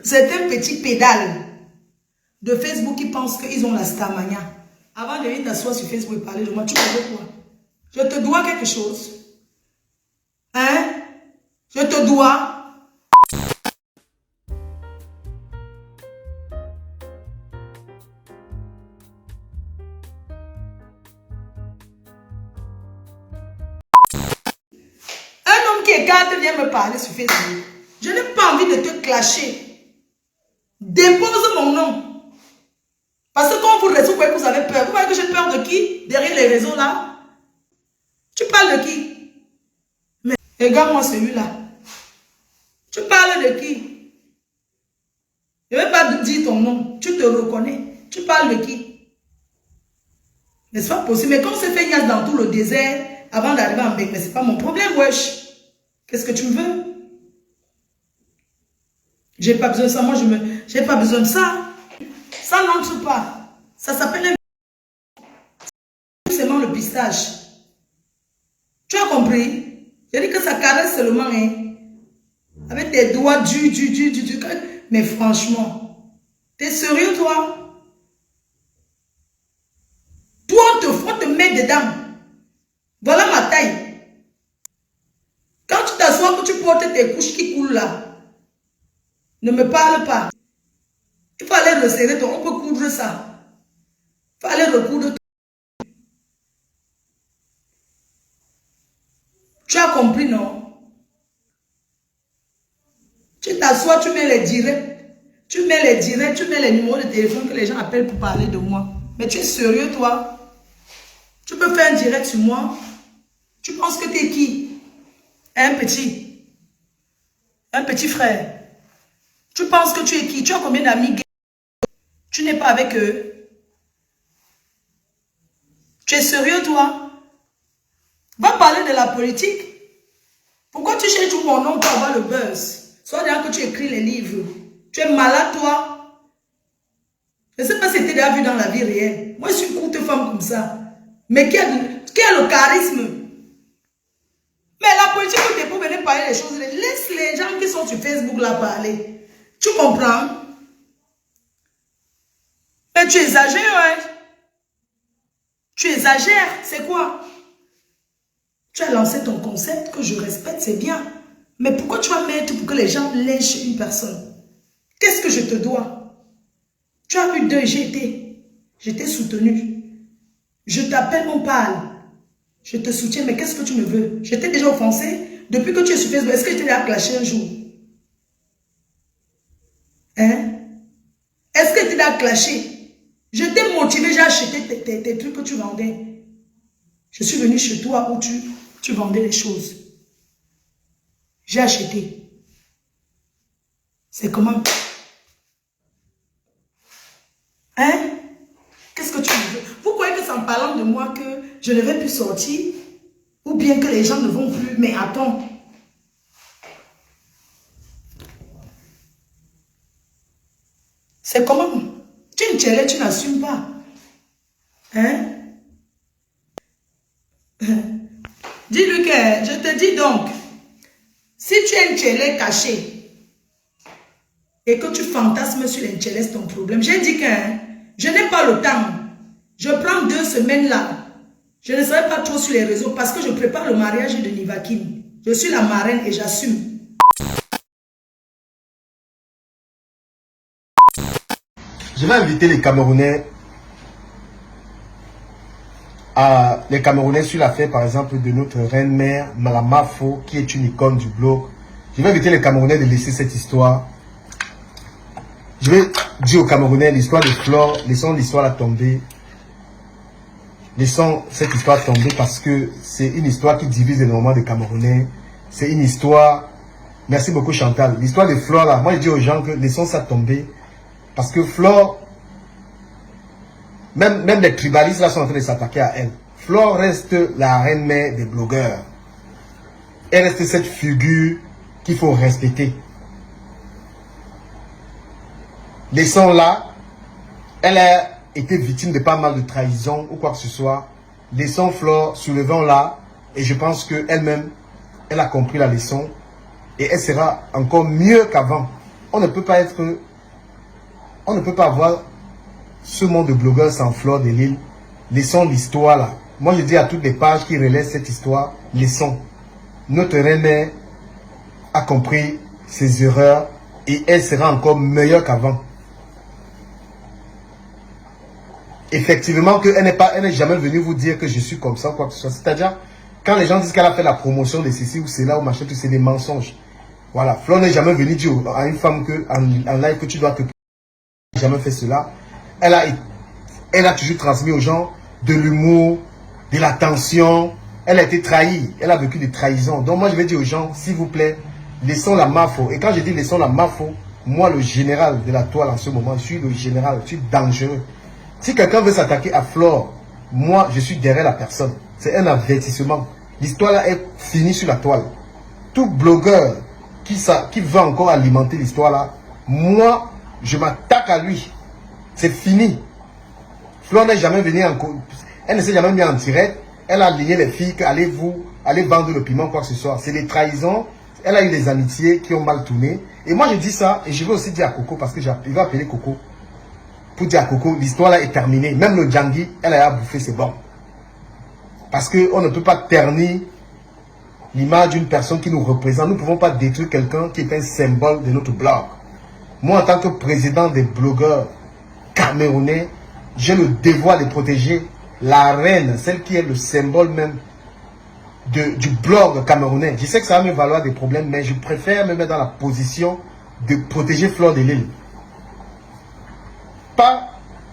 certains petits pédales de Facebook qui pensent qu'ils ont la starmania. Avant de venir t'asseoir sur Facebook et parler de moi, tu me dois quoi? Je te dois quelque chose. Hein? Je te dois. Un homme qui écarte vient me parler sur Facebook. Je n'ai pas envie de te clasher. Dépose mon nom. Parce que quand vous restez, vous voyez que vous avez peur. Vous voyez que j'ai peur de qui? Derrière les réseaux là. Tu parles de qui? Mais regarde-moi celui-là. Tu parles de qui? Je ne vais pas te dire ton nom. Tu te reconnais. Tu parles de qui? N'est-ce pas possible? Mais quand on s'est fait niasse dans tout le désert, avant d'arriver en Bec, mais c'est pas mon problème, wesh. Qu'est-ce que tu me veux? J'ai pas besoin de ça. Moi, j'ai pas besoin de ça. Ça n'entre pas. Ça s'appelle seulement le pistache. Tu as compris? J'ai dit que ça caresse seulement, hein. Avec tes doigts du. Mais franchement, t'es sérieux, toi? Toi, on te met dedans. Voilà ma taille. Quand tu t'assois, que tu portes tes couches qui coulent là, ne me parle pas. Il faut aller resserrer on peut coudre ça. Il faut aller recoudre. Tu as compris, non? Tu t'assois, tu mets les directs. Tu mets les numéros de téléphone que les gens appellent pour parler de moi. Mais tu es sérieux, toi? Tu peux faire un direct sur moi? Tu penses que tu es qui? Un petit frère. Tu penses que tu es qui? Tu as combien d'amis gays? Tu n'es pas avec eux. Tu es sérieux, toi? Va parler de la politique. Pourquoi tu cherches tout mon nom pour avoir le buzz? Soit d'ailleurs que tu écris les livres. Tu es malade, toi? Je ne sais pas si tu as déjà vu dans la vie réelle. Moi, je suis une courte femme comme ça. Mais qui a le charisme? Mais la politique, tu pour venir parler des choses. Laisse les gens qui sont sur Facebook là parler. Tu comprends? Mais tu exagères, ouais. Tu exagères. C'est quoi? Tu as lancé ton concept que je respecte, c'est bien. Mais pourquoi tu vas mettre pour que les gens lynchent une personne? Qu'est-ce que je te dois? Tu as eu deux, j'étais soutenu. Je t'appelle, on parle. Je te soutiens, mais qu'est-ce que tu me veux? Je t'ai déjà offensé depuis que tu es sur Facebook. Est-ce que je t'ai déjà clashé un jour? Hein? Est-ce que tu t'es déjà clashé? Je t'ai motivé, j'ai acheté tes trucs que tu vendais. Je suis venu chez toi où tu vendais les choses. J'ai acheté. C'est comment? Hein? Qu'est-ce que tu veux? Vous croyez que c'est en parlant de moi que je ne vais plus sortir? Ou bien que les gens ne vont plus? Mais attends. C'est comment? Tu es une tchélé, tu n'assumes pas. Hein? Dis-lui que, je te dis donc, si tu es une tchélé cachée et que tu fantasmes sur les tchélés, c'est ton problème. J'ai dit que je n'ai pas le temps. Je prends 2 semaines là. Je ne serai pas trop sur les réseaux parce que je prépare le mariage de Nivakin. Je suis la marraine et j'assume. Je vais inviter les Camerounais sur l'affaire, par exemple, de notre reine-mère, Malamafo, qui est une icône du blog. Je vais inviter les Camerounais de laisser cette histoire. Je vais dire aux Camerounais l'histoire de Flore, laissons l'histoire la tomber. Laissons cette histoire tomber parce que c'est une histoire qui divise énormément de Camerounais. C'est une histoire... Merci beaucoup Chantal. L'histoire de Flore là, moi je dis aux gens que laissons ça tomber. Parce que Flore, même les tribalistes là sont en train de s'attaquer à elle. Flore reste la reine-mère des blogueurs. Elle reste cette figure qu'il faut respecter. Laissons-la. Elle a été victime de pas mal de trahison ou quoi que ce soit. Laissons Flore, soulevons-la. Et je pense qu'elle-même, elle a compris la leçon. Et elle sera encore mieux qu'avant. On ne peut pas être... On ne peut pas avoir ce monde de blogueurs sans Fleur de Lille. Laissons l'histoire là. Moi, je dis à toutes les pages qui relaient cette histoire, laissons. Notre reine a compris ses erreurs et elle sera encore meilleure qu'avant. Effectivement, qu'elle n'est jamais venue vous dire que je suis comme ça, quoi que ce soit. C'est-à-dire, quand les gens disent qu'elle a fait la promotion de ceci ou cela ou machin, tout c'est des mensonges. Voilà, Fleur n'est jamais venue dire à une femme que, en live que tu dois te... jamais fait cela. Elle a toujours transmis aux gens de l'humour, de l'attention. Elle a été trahie. Elle a vécu des trahisons. Donc moi, je vais dire aux gens, s'il vous plaît, laissons la mafo. Et quand je dis laissons la mafo, moi, le général de la toile en ce moment, je suis le général, je suis dangereux. Si quelqu'un veut s'attaquer à Flore, moi, je suis derrière la personne. C'est un avertissement. L'histoire là est finie sur la toile. Tout blogueur qui veut encore alimenter l'histoire là, moi, je m'attaque à lui. C'est fini. Flore n'est jamais venue en... Elle ne s'est jamais mise en direct. Elle a lié les filles qu'allez vendre le piment, quoi que ce soit. C'est des trahisons. Elle a eu des amitiés qui ont mal tourné. Et moi, je dis ça, et je vais aussi dire à Coco, parce que il va appeler Coco. Pour dire à Coco, l'histoire là est terminée. Même le Djangui, elle a bouffé, c'est bon. Parce qu'on ne peut pas ternir l'image d'une personne qui nous représente. Nous ne pouvons pas détruire quelqu'un qui est un symbole de notre blog. Moi, en tant que président des blogueurs camerounais, j'ai le devoir de protéger la reine, celle qui est le symbole même du blog camerounais. Je sais que ça va me valoir des problèmes, mais je préfère me mettre dans la position de protéger Fleur de Lille. Pas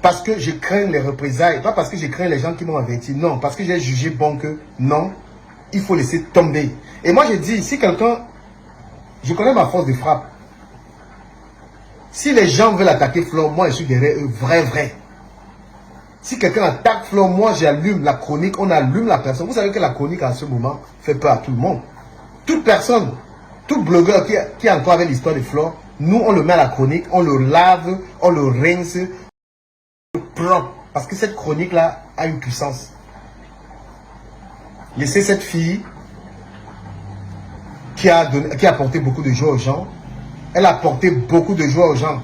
parce que je crains les représailles, pas parce que je crains les gens qui m'ont averti, non, parce que j'ai jugé bon que non, il faut laisser tomber. Et moi je dis, si quelqu'un, je connais ma force de frappe, si les gens veulent attaquer Flore, moi je suis derrière eux, vrai. Si quelqu'un attaque Flore, moi j'allume la chronique, on allume la personne. Vous savez que la chronique en ce moment fait peur à tout le monde. Toute personne, tout blogueur qui est encore avec l'histoire de Flore, nous on le met à la chronique, on le lave, on le rince, on le propre. Parce que cette chronique là a une puissance. Laissez cette fille qui a apporté beaucoup de joie aux gens. Elle a apporté beaucoup de joie aux gens.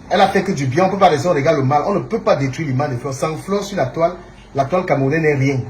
Elle a fait que du bien. On ne peut pas laisser on regarde le mal. On ne peut pas détruire l'image de Flore. Sans Flore sur la toile camerounaise n'est rien.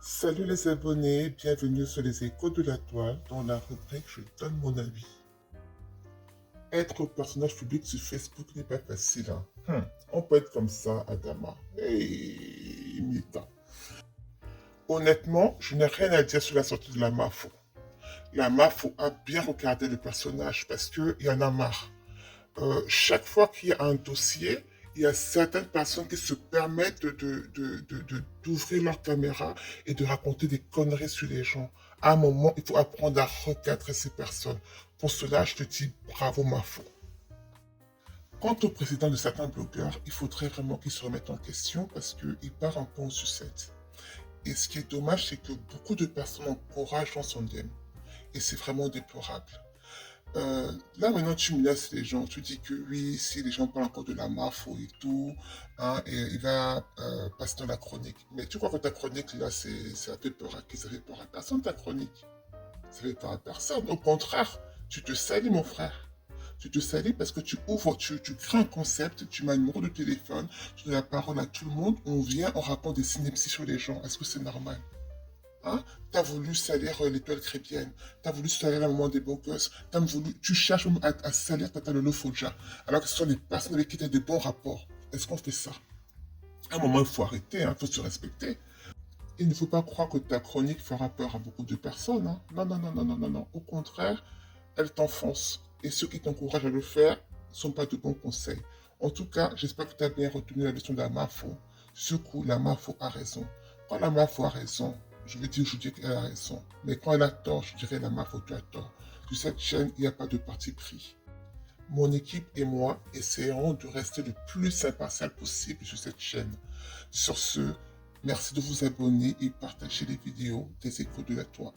Salut les abonnés, bienvenue sur les échos de la toile, dans la rubrique Je donne mon avis. Être personnage public sur Facebook n'est pas facile. On peut être comme ça, Adama. Hey, Mita. Honnêtement, je n'ai rien à dire sur la sortie de la Mafo. La Mafo a bien regardé le personnage parce qu'il y en a marre. Chaque fois qu'il y a un dossier, il y a certaines personnes qui se permettent d'ouvrir leur caméra et de raconter des conneries sur les gens. À un moment, il faut apprendre à recadrer ces personnes. Pour cela, je te dis bravo, Mafo. Quant au président de certains blogueurs, il faudrait vraiment qu'il se remette en question parce qu'il part un peu en sucette. Et ce qui est dommage, c'est que beaucoup de personnes encouragent son game. Et c'est vraiment déplorable. Là maintenant tu menaces les gens, tu dis que oui, si les gens parlent encore de la MAFO et tout, hein, et il va passer dans la chronique. Mais tu crois que ta chronique là, ça fait peur à qui? Ça fait peur à personne ta chronique. Ça fait peur à personne. Au contraire, tu te salis mon frère. Tu te salis parce que tu ouvres, tu crées un concept, tu m'as un numéro de téléphone, tu donnes la parole à tout le monde, on vient, on rapporte des synapses sur les gens. Est-ce que c'est normal? Hein? Tu as voulu salir l'étoile chrétienne, tu as voulu salir la maman des beaux gosses, tu cherches même à salir Tata Lolo Fodja, alors que ce sont des personnes avec qui tu as de bons rapports. Est-ce qu'on fait ça? À un moment, il faut arrêter, il faut se respecter. Il ne faut pas croire que ta chronique fera peur à beaucoup de personnes. Hein. Non, non, non, non, non, non, non. Au contraire, elle t'enfonce. Et ceux qui t'encouragent à le faire ne sont pas de bons conseils. En tout cas, j'espère que tu as bien retenu la leçon de la MAFO. Ce coup, la MAFO a raison. Quand la MAFO a raison, je dis qu'elle a raison. Mais quand elle a tort, je dirais la MAFO, tu as tort. Sur cette chaîne, il n'y a pas de parti pris. Mon équipe et moi essayerons de rester le plus impartial possible sur cette chaîne. Sur ce, merci de vous abonner et partager les vidéos des Échos de la Toile.